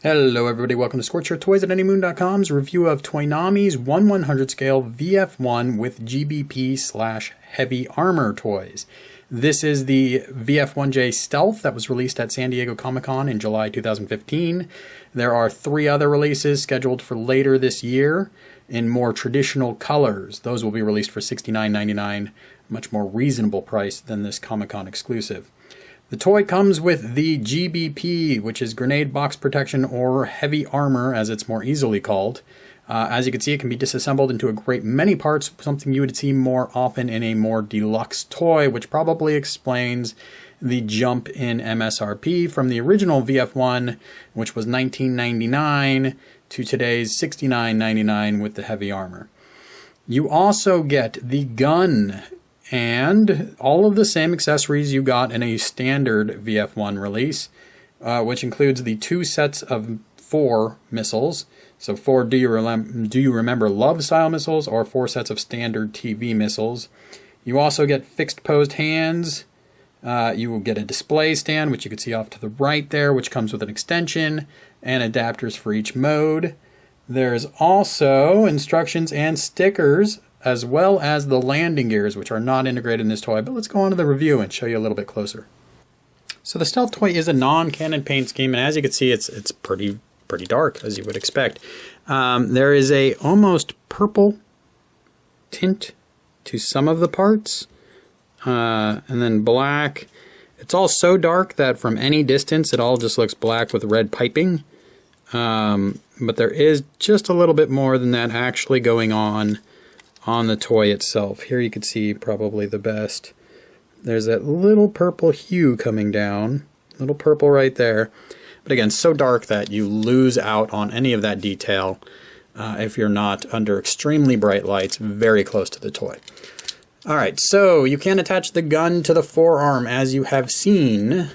Hello everybody, welcome to Scorched Earth Toys at anymoon.com's review of Toynami's 1/100 scale VF1 with GBP/heavy armor toys. This is the VF1J Stealth that was released at San Diego Comic-Con in July 2015. There are 3 other releases scheduled for later this year in more traditional colors. Those will be released for $69.99, a much more reasonable price than this Comic-Con exclusive. The toy comes with the GBP, which is Grenade Box Protection or Heavy Armor, as it's more easily called. As you can see, it can be disassembled into a great many parts, something you would see more often in a more deluxe toy, which probably explains the jump in MSRP from the original VF1, which was $19.99, to today's $69.99 with the Heavy Armor. You also get the gun and all of the same accessories you got in a standard VF1 release, which includes the 2 sets of 4 missiles. So 4 Do You Remember Love style missiles, or 4 sets of standard TV missiles. You also get fixed posed hands. You will get a display stand, which you can see off to the right there, which comes with an extension and adapters for each mode. There's also instructions and stickers, as well as the landing gears, which are not integrated in this toy. But let's go on to the review and show you a little bit closer. So the Stealth toy is a non-canon paint scheme, and as you can see, it's pretty dark, as you would expect. There is a almost purple tint to some of the parts, and then black. It's all so dark that from any distance, it all just looks black with red piping. But there is just a little bit more than that actually going on the toy itself. Here you can see probably the best. There's that little purple hue coming down, little purple right there. But again, so dark that you lose out on any of that detail if you're not under extremely bright lights very close to the toy. Alright, so you can attach the gun to the forearm, as you have seen.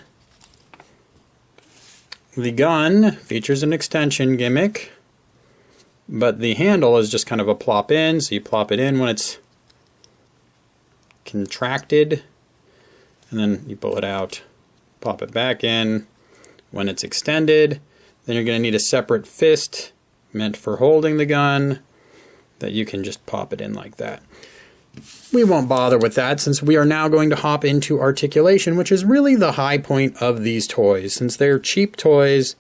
The gun features an extension gimmick, but the handle is just kind of a plop in, so you plop it in when it's contracted, and then you pull it out, pop it back in when it's extended. Then you're going to need a separate fist meant for holding the gun that you can just pop it in like that. We won't bother with that, since we are now going to hop into articulation, which is really the high point of these toys. Since they're cheap toys,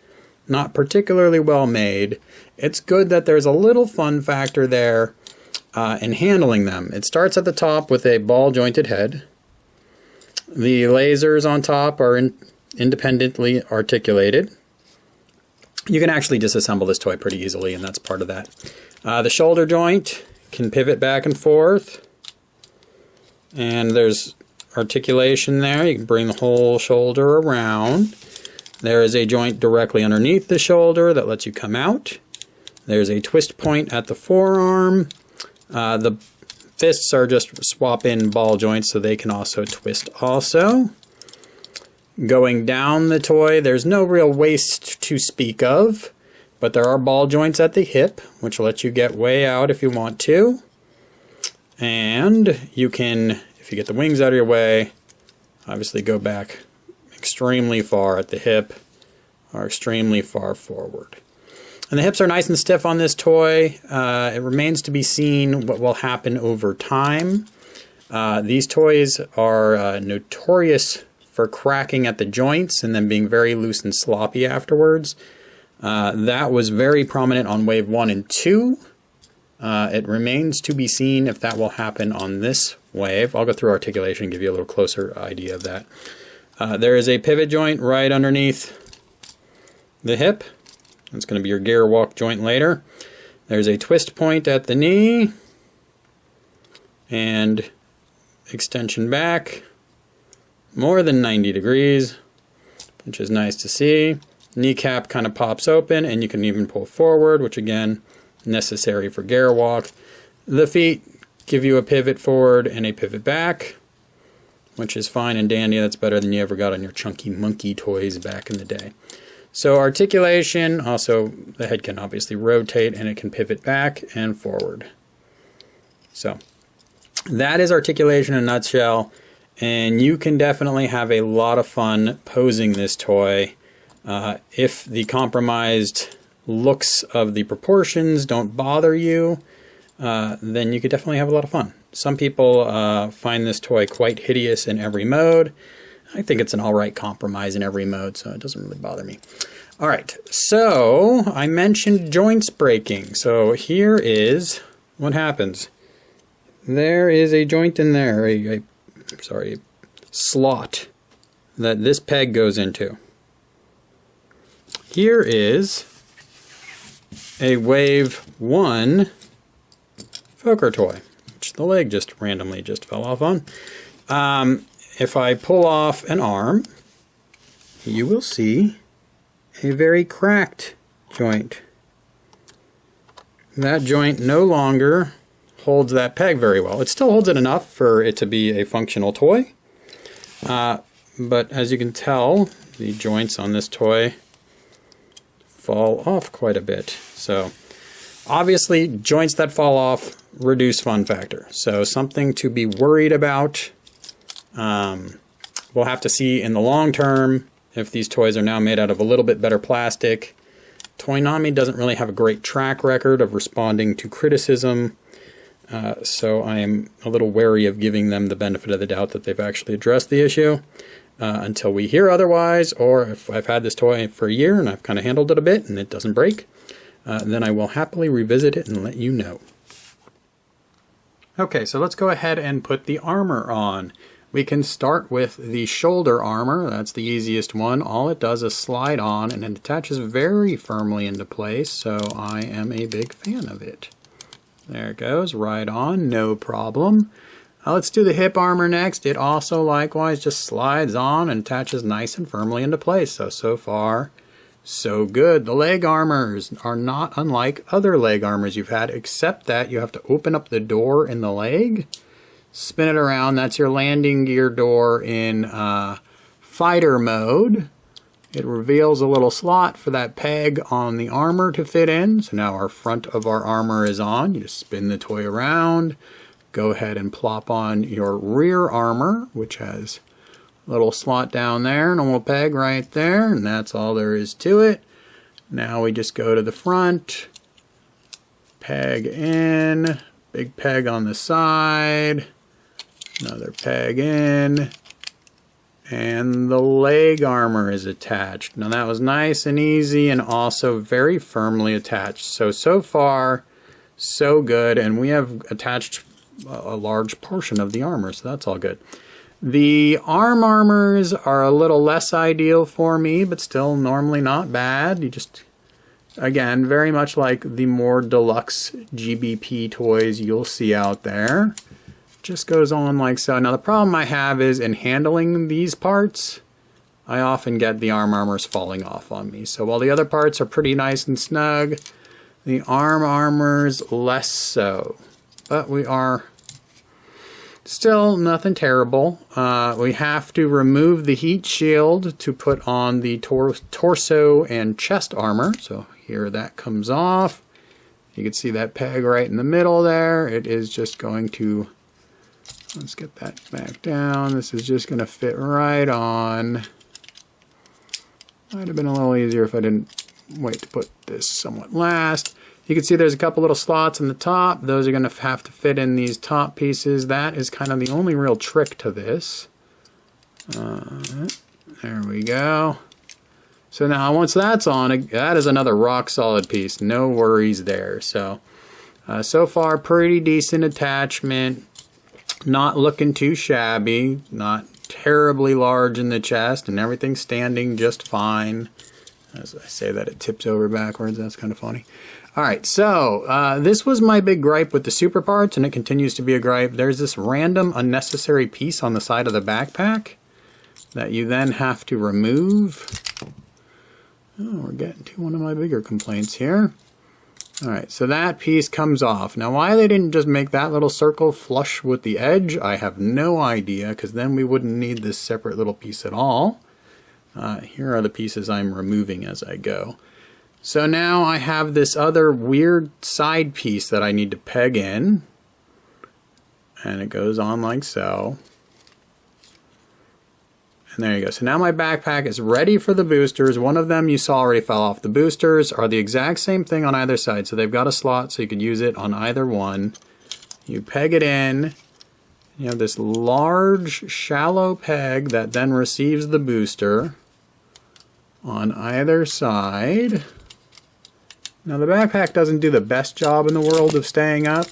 not particularly well made, it's good that there's a little fun factor there in handling them. It starts at the top with a ball jointed head. The lasers on top are independently articulated. You can actually disassemble this toy pretty easily, and that's part of that. The shoulder joint can pivot back and forth, and there's articulation there. You can bring the whole shoulder around. There is a joint directly underneath the shoulder that lets you come out. There's a twist point at the forearm. The fists are just swap-in ball joints, so they can also twist also. Going down the toy, there's no real waist to speak of, but there are ball joints at the hip, which will let you get way out if you want to. And you can, if you get the wings out of your way, obviously go back extremely far at the hip, or extremely far forward. And the hips are nice and stiff on this toy. It remains to be seen what will happen over time. These toys are notorious for cracking at the joints and then being very loose and sloppy afterwards. That was very prominent on Wave 1 and 2. It remains to be seen if that will happen on this wave. I'll go through articulation and give you a little closer idea of that. There is a pivot joint right underneath the hip. That's going to be your gear walk joint later. There's a twist point at the knee and extension back more than 90 degrees, which is nice to see. Kneecap kind of pops open, and you can even pull forward, which again, necessary for gear walk. The feet give you a pivot forward and a pivot back, which is fine and dandy. That's better than you ever got on your chunky monkey toys back in the day. So articulation, also the head can obviously rotate and it can pivot back and forward. So that is articulation in a nutshell, and you can definitely have a lot of fun posing this toy If the compromised looks of the proportions don't bother you, then you could definitely have a lot of fun. Some people find this toy quite hideous in every mode. I think it's an alright compromise in every mode, so it doesn't really bother me. Alright, so I mentioned joints breaking. So here is what happens. There is a joint in there, a slot that this peg goes into. Here is a VF1 Fokker toy, which the leg just randomly fell off on. If I pull off an arm, you will see a very cracked joint. That joint no longer holds that peg very well. It still holds it enough for it to be a functional toy, but as you can tell, the joints on this toy fall off quite a bit. So obviously joints that fall off reduce fun factor, so something to be worried about. We'll have to see in the long term if these toys are now made out of a little bit better plastic. Toynami doesn't really have a great track record of responding to criticism, so I am a little wary of giving them the benefit of the doubt that they've actually addressed the issue until we hear otherwise, or if I've had this toy for a year and I've kind of handled it a bit and it doesn't break, then I will happily revisit it and let you know. Okay, so let's go ahead and put the armor on. We can start with the shoulder armor. That's the easiest one. All it does is slide on and it attaches very firmly into place, so I am a big fan of it. There it goes, right on, no problem. Let's do the hip armor next. It also likewise just slides on and attaches nice and firmly into place. So far, so good. The leg armors are not unlike other leg armors you've had, except that you have to open up the door in the leg, spin it around. That's your landing gear door in fighter mode. It reveals a little slot for that peg on the armor to fit in. So now our front of our armor is on. You just spin the toy around. Go ahead and plop on your rear armor, which has a little slot down there, normal peg right there, and that's all there is to it. Now we just go to the front, peg in, big peg on the side, another peg in, and the leg armor is attached. Now that was nice and easy and also very firmly attached. So far, so good, and we have attached a large portion of the armor, so that's all good. The arm armors are a little less ideal for me, but still normally not bad. You just, again, very much like the more deluxe GBP toys you'll see out there. Just goes on like so. Now the problem I have is in handling these parts, I often get the arm armors falling off on me. So while the other parts are pretty nice and snug, the arm armors less so. But we are still nothing terrible. We have to remove the heat shield to put on the torso and chest armor. So here that comes off. You can see that peg right in the middle there. It is just going to, let's get that back down. This is just going to fit right on. Might have been a little easier if I didn't wait to put this somewhat last. You can see there's a couple little slots in the top. Those are going to have to fit in these top pieces. That is kind of the only real trick to this. There we go. So now once that's on, that is another rock solid piece. No worries there. So far pretty decent attachment. Not looking too shabby. Not terribly large in the chest, and everything's standing just fine. As I say that, it tips over backwards. That's kind of funny. Alright, so this was my big gripe with the super parts, and it continues to be a gripe. There's this random unnecessary piece on the side of the backpack that you then have to remove. Oh, we're getting to one of my bigger complaints here. Alright, so that piece comes off. Now why they didn't just make that little circle flush with the edge, I have no idea, because then we wouldn't need this separate little piece at all. Here are the pieces I'm removing as I go. So now I have this other weird side piece that I need to peg in, and it goes on like so. And there you go. So now my backpack is ready for the boosters. One of them you saw already fell off. The boosters are the exact same thing on either side. So they've got a slot so you could use it on either one. You peg it in. You have this large, shallow peg that then receives the booster on either side. Now the backpack doesn't do the best job in the world of staying up.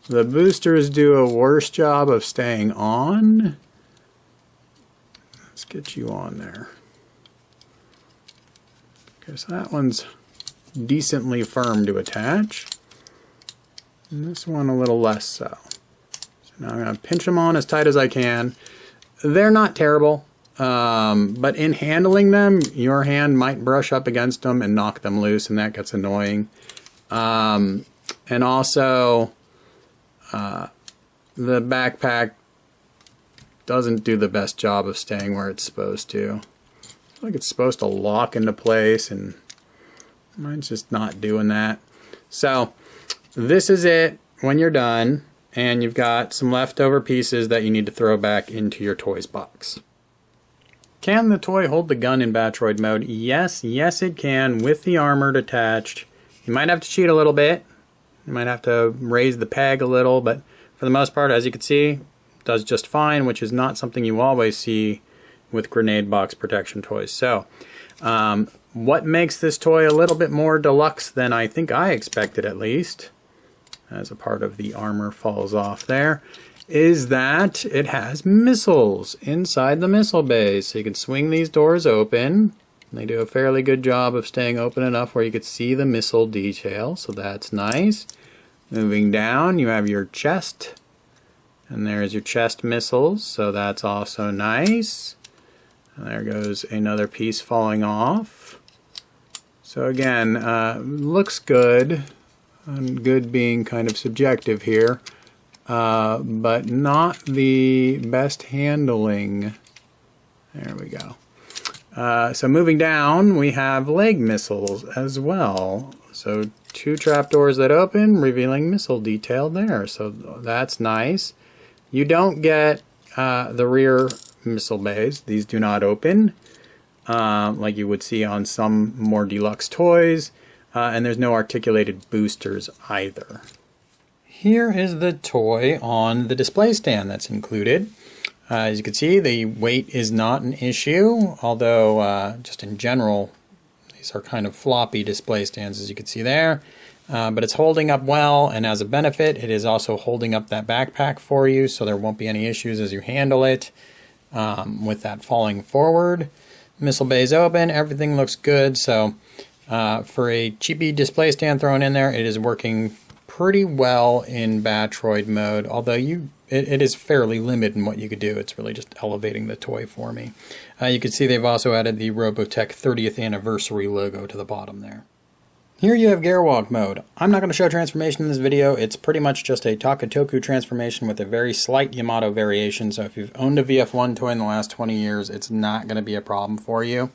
The boosters do a worse job of staying on. Let's get you on there. Okay, so that one's decently firm to attach. And this one a little less so. So now I'm going to pinch them on as tight as I can. They're not terrible, but in handling them, your hand might brush up against them and knock them loose, and that gets annoying. And also, the backpack doesn't do the best job of staying where it's supposed to. I feel like it's supposed to lock into place, and mine's just not doing that. So this is it when you're done, and you've got some leftover pieces that you need to throw back into your toys box. Can the toy hold the gun in Batroid mode? Yes, it can, with the armor attached. You might have to cheat a little bit. You might have to raise the peg a little, but for the most part, as you can see, does just fine, which is not something you always see with grenade box protection toys. So, what makes this toy a little bit more deluxe than I think I expected, at least, as a part of the armor falls off there, is that it has missiles inside the missile bays. So you can swing these doors open. They do a fairly good job of staying open enough where you could see the missile detail, so that's nice. Moving down, you have your chest. And there's your chest missiles, so that's also nice. And there goes another piece falling off. So again, looks good, and good being kind of subjective here, but not the best handling. There we go. So moving down, we have leg missiles as well. So 2 trapdoors that open, revealing missile detail there, so that's nice. You don't get the rear missile bays. These do not open like you would see on some more deluxe toys. And there's no articulated boosters either. Here is the toy on the display stand that's included. As you can see, the weight is not an issue, although just in general, these are kind of floppy display stands, as you can see there. But it's holding up well, and as a benefit, it is also holding up that backpack for you, so there won't be any issues as you handle it with that falling forward. Missile bay's open, everything looks good, so for a cheapy display stand thrown in there, it is working pretty well in Batroid mode, although it is fairly limited in what you could do. It's really just elevating the toy for me. You can see they've also added the Robotech 30th anniversary logo to the bottom there. Here you have Garrick Mode. I'm not going to show transformation in this video. It's pretty much just a Takatoku transformation with a very slight Yamato variation, so if you've owned a VF1 toy in the last 20 years, it's not going to be a problem for you.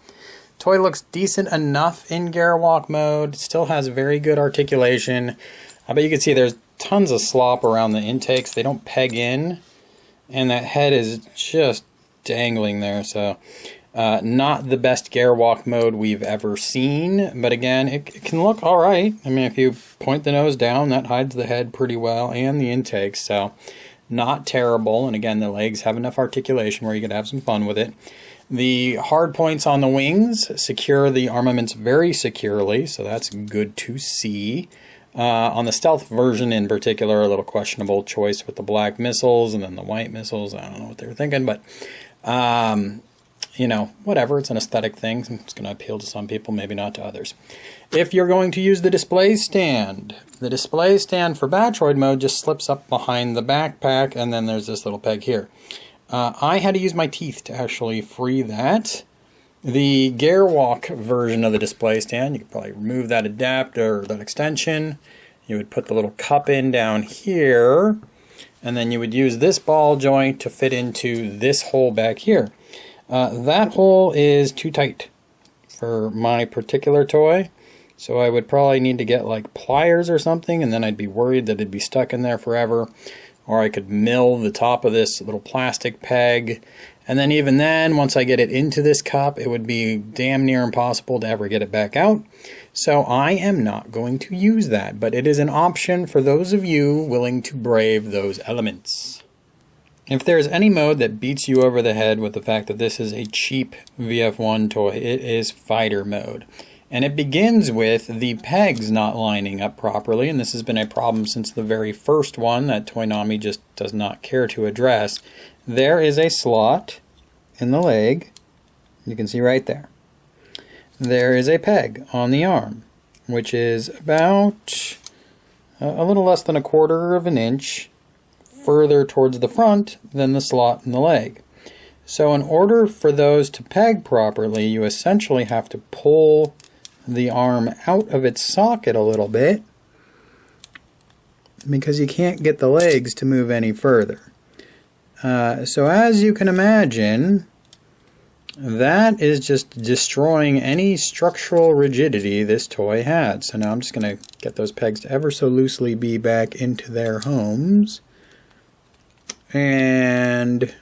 Toy looks decent enough in Garrick Mode. Still has very good articulation. But you can see there's tons of slop around the intakes. They don't peg in, and that head is just dangling there, so not the best Garrick Mode we've ever seen, but again, it can look alright. I mean, if you point the nose down, that hides the head pretty well, and the intakes, so not terrible. And again, the legs have enough articulation where you could have some fun with it. The hard points on the wings secure the armaments very securely, so that's good to see. On the stealth version in particular, a little questionable choice with the black missiles and then the white missiles. I don't know what they were thinking, but you know, whatever, it's an aesthetic thing. It's going to appeal to some people, maybe not to others. If you're going to use the display stand for Batroid mode just slips up behind the backpack, and then there's this little peg here. I had to use my teeth to actually free that. The Garrick version of the display stand, you could probably remove that adapter or that extension. You would put the little cup in down here, and then you would use this ball joint to fit into this hole back here. That hole is too tight for my particular toy, so I would probably need to get like pliers or something, and then I'd be worried that it'd be stuck in there forever. Or I could mill the top of this little plastic peg And then even then, once I get it into this cup, it would be damn near impossible to ever get it back out. So I am not going to use that, but it is an option for those of you willing to brave those elements. If there's any mode that beats you over the head with the fact that this is a cheap VF1 toy, it is fighter mode. And it begins with the pegs not lining up properly, and this has been a problem since the very first one that Toynami just does not care to address. There is a slot in the leg, you can see right there. There is a peg on the arm, which is about a little less than 1/4 of an inch further towards the front than the slot in the leg. So in order for those to peg properly, you essentially have to pull the arm out of its socket a little bit because you can't get the legs to move any further. So as you can imagine, that is just destroying any structural rigidity this toy had. So now I'm just going to get those pegs to ever so loosely be back into their homes and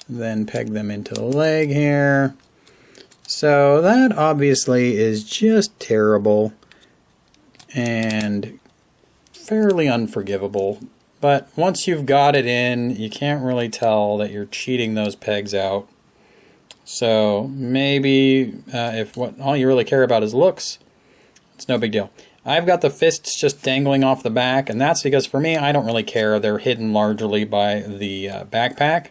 then peg them into the leg here. So that obviously is just terrible and fairly unforgivable. But once you've got it in, you can't really tell that you're cheating those pegs out. So maybe if what all you really care about is looks, it's no big deal. I've got the fists just dangling off the back, and that's because for me, I don't really care. They're hidden largely by the backpack.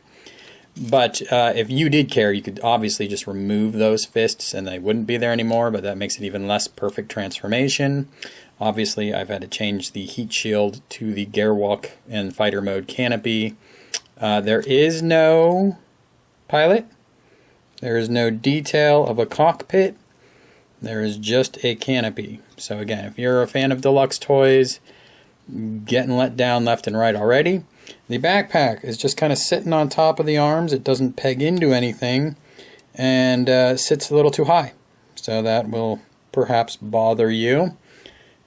But if you did care, you could obviously just remove those fists and they wouldn't be there anymore, but that makes it even less perfect transformation. Obviously, I've had to change the heat shield to the Garrick and fighter mode canopy. There is no pilot. There is no detail of a cockpit. There is just a canopy. So again, if you're a fan of deluxe toys, getting let down left and right already. The backpack is just kind of sitting on top of the arms. It doesn't peg into anything and sits a little too high. So that will perhaps bother you.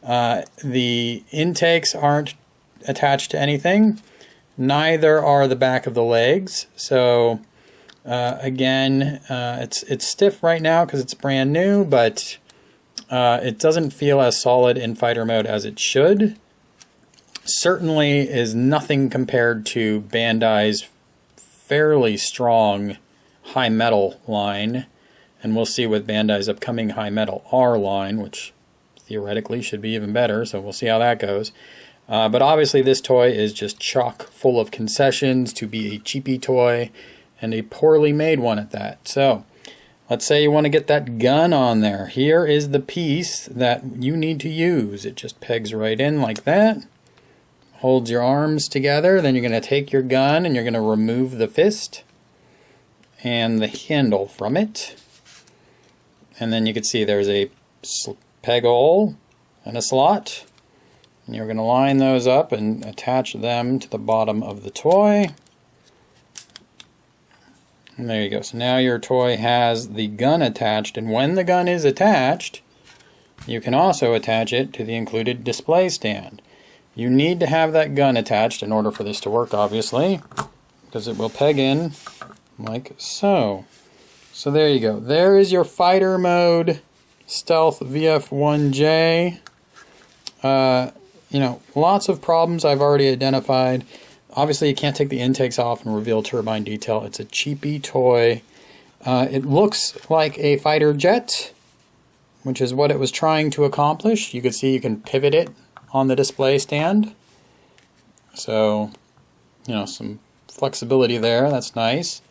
The intakes aren't attached to anything. Neither are the back of the legs. So again, it's stiff right now because it's brand new, but it doesn't feel as solid in fighter mode as it should. Certainly is nothing compared to Bandai's fairly strong high metal line, and we'll see with Bandai's upcoming high metal R line, which theoretically should be even better, so we'll see how that goes. But obviously this toy is just chock full of concessions to be a cheapy toy, and a poorly made one at that. So let's say you want to get that gun on there. Here is the piece that you need to use. It just pegs right in like that. Holds your arms together. Then you're going to take your gun and you're going to remove the fist and the handle from it. And then you can see there's a peg hole and a slot. And you're going to line those up and attach them to the bottom of the toy. And there you go. So now your toy has the gun attached, and when the gun is attached, you can also attach it to the included display stand. You need to have that gun attached in order for this to work, obviously, because it will peg in like so. So there you go. There is your fighter mode stealth VF1J. You know, lots of problems I've already identified. Obviously, you can't take the intakes off and reveal turbine detail. It's a cheapy toy. It looks like a fighter jet, which is what it was trying to accomplish. You can see you can pivot it on the display stand. So, you know, some flexibility there. That's nice.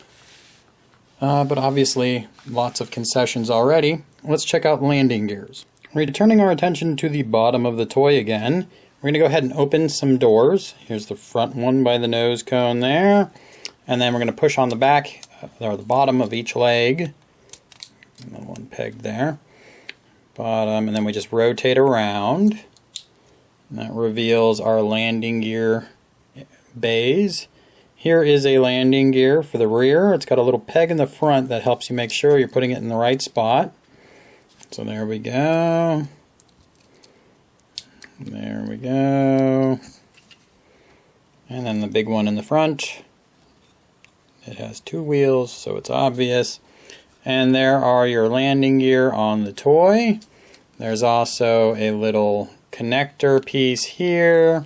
But obviously, lots of concessions already. Let's check out landing gears. Returning our attention to the bottom of the toy again, we're going to go ahead and open some doors. Here's the front one by the nose cone there. And then we're going to push on the back, or the bottom of each leg. And then one peg there. Bottom, and then we just rotate around. And that reveals our landing gear bays. Here is a landing gear for the rear. It's got a little peg in the front that helps you make sure you're putting it in the right spot. So there we go. There we go. And then the big one in the front. It has 2 wheels, so it's obvious. And there are your landing gear on the toy. There's also a little connector piece here.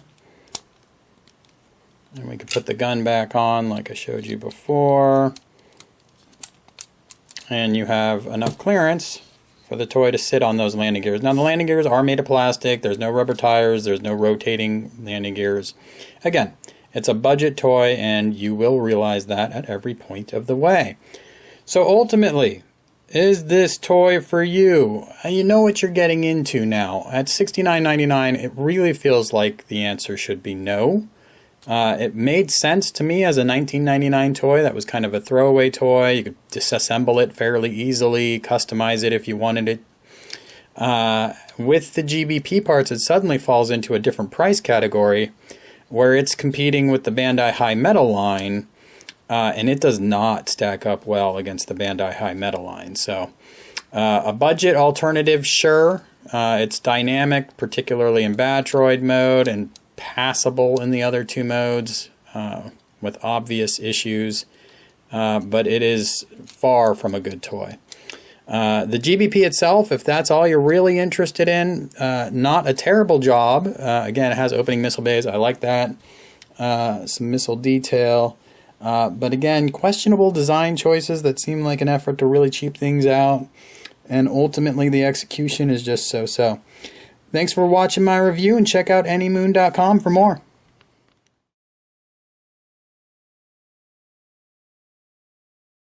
And we can put the gun back on like I showed you before. And you have enough clearance for the toy to sit on those landing gears. Now the landing gears are made of plastic. There's no rubber tires. There's no rotating landing gears. Again, it's a budget toy and you will realize that at every point of the way. So ultimately, is this toy for you? You know what you're getting into now. At $69.99, it really feels like the answer should be no. It made sense to me as a $19.99 toy. That was kind of a throwaway toy. You could disassemble it fairly easily, customize it if you wanted it. With the GBP parts, it suddenly falls into a different price category where it's competing with the Bandai High Metal line, and it does not stack up well against the Bandai High Metal line. So a budget alternative, sure. It's dynamic, particularly in Batroid mode, and passable in the other 2 modes with obvious issues, but it is far from a good toy. The GBP itself, if that's all you're really interested in, not a terrible job. Again, it has opening missile bays. I like that. Some missile detail. But again, questionable design choices that seem like an effort to really cheap things out. And ultimately, the execution is just so-so. Thanks for watching my review, and check out anymoon.com for more.